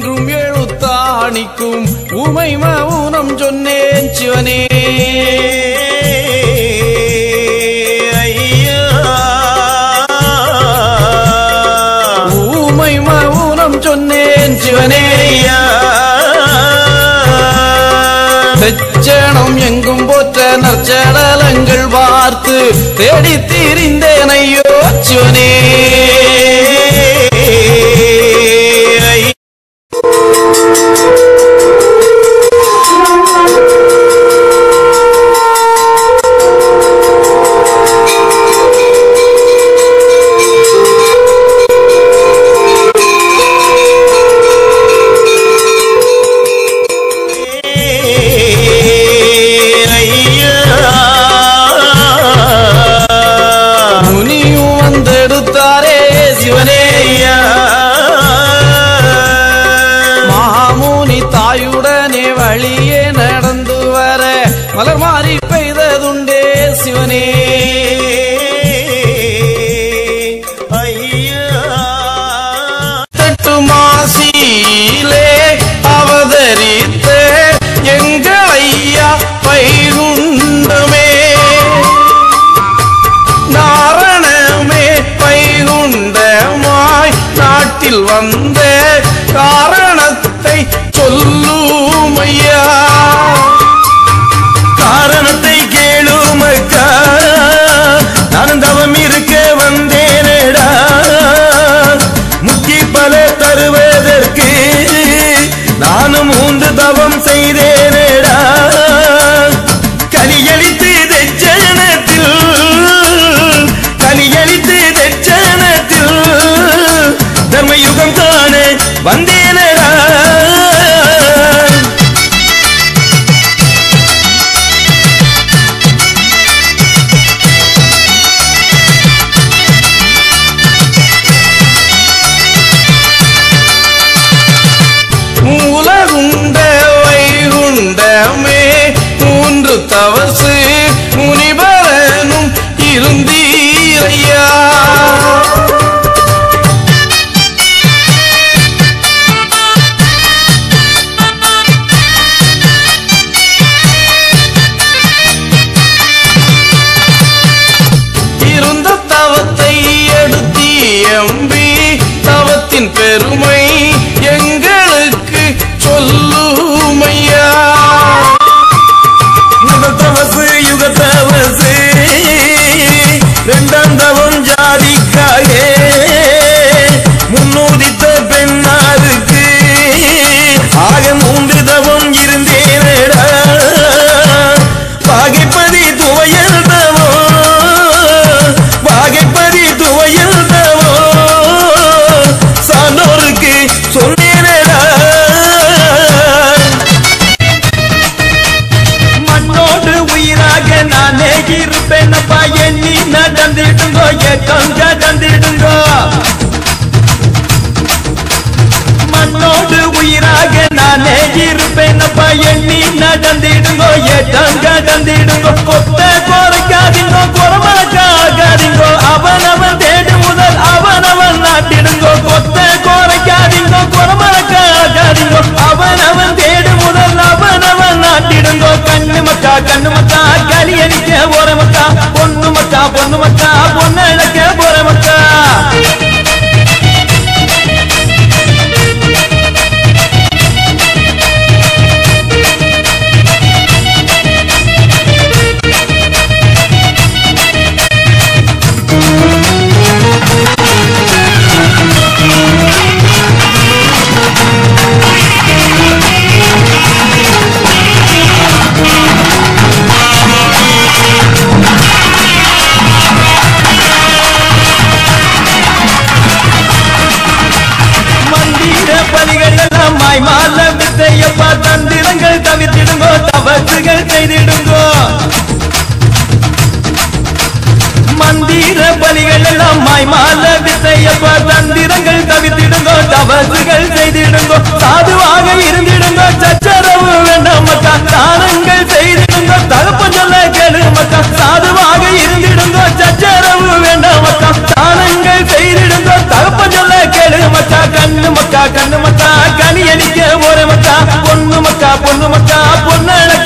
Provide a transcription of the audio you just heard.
மூன்றும் எழுத்தாணிக்கும் உமை மௌனம் சொன்னேன் சிவனே. ஊமை மௌனம் சொன்னேன் சிவனே. தெச்சனம் எங்கும் போற்ற நற்சடலங்கள் பார்த்து தேடி திரிந்தேன் ஐயோ சிவனே. வழியே நடந்து வர மலர் மாறி பெய்ததுண்டே சிவனே. தட்டு மாசியிலே அவதரித்த எங்கள் ஐயா வைகுண்டமே, நாரணமே வைகுண்டமாய் நாட்டில் வந்த காரணத்தை சொல்லும் ஐயா. காரணத்தை கேளும் அக்கா, நான் தவம் இருக்க வந்தேனடா. முக்கி பல தருவதற்கு நானும் 3 தவம் செய்தேனடா. கலியளித்து தெச்சனத்தில் தர்மயுகம் காண வந்தேனடா. மூலகுண்ட வைகுண்டமே 3 தவசு முனிபரனும் இருந்தீரையா. இருந்த தவத்தை எடுத்தியம்பி தவத்தின் பெருமை எங்களுக்கு சொல்லுமையா. யுகத்தவசு யுகத்தவசு 2ஆம் தவம் ஜாதிக்காக முன்னோதித்த பெண்ணாருக்கு ஆக 3 தவம் இருந்தேனடா. பாகைப்பதி துவையல் தவோ சான்றோருக்கு சொன்னேனடா. மண்ணோடு உயிராக நானே இருப்பேனப்பா, எண்ணி நடந்திடுங்கோ ஏக்கம் கடந்திடுங்கோ. மண்ணோடு உயிராக நானே இருப்பேனப்பா, எண்ணி நடந்திடுங்கோ ஏக்கம் கடந்திடுங்கோ. கொத்த குறைக்காதீங்கோ குறமாக்காதீங்கோ, அவனவன் தேடு முதல் அவனவன் நாட்டிடுங்கோ. கொத்த குறைக்காதீங்கோ குறமாக்காதீங்கோ, அவனவன் தேடு முதல் அவனவன் நாட்டிடுங்கோ. கண்ணு மக்கா களி அடிக்க போற மக்கா, பொண்ணு மக்கா பொண்ணு இழக்க போற மக்கா. மால வித்தையப்பா தந்திரங்கள் தவிர்த்திடுங்கோ, தவறுகள் செய்திடுங்கோ. மந்திர பலிகள் எல்லாம் மாய்மால வித்தையப்பா தந்திரங்கள் தவிர்த்திடுங்கோ, தவறுகள் செய்திடுங்கோ. சாதுவாக இருந்திடுங்கோ, சச்சரவு வேண்டாம் மக்கா, தானங்கள் செய்திடுங்கோ, தகப்பன் சொல்ல கேளு மக்கா. சாதுவாக இருந்திடுங்கோ, சச்சரவு வேண்டாம் மக்கா, தானங்கள் செய்திடுங்கோ, தகப்பன் சொல்ல கேளு மக்கா. கண்ணு மக்கா கனி பொண்ணு மக்கா பொண்ணழகா